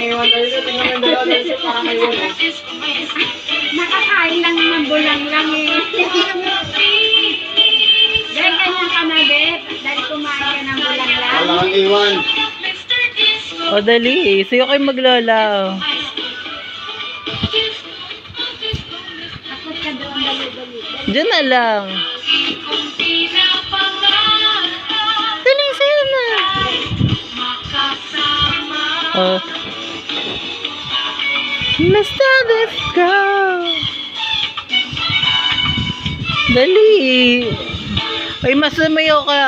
iwan tayo na. Tingnan mo yung dalawa na isa parang may iwan. Nakakain lang ng bulang lang eh. Dahil kanyang kanabit. Dahil kumain ka ng bulang lang. Wala kang iwan. O, dali. Sa'yo kayo maglola. Takot ka doon dali-dali. Diyan na lang. Dali, sa'yo na. Oh. Let's go. Dali. Ay, mas lumayo ka.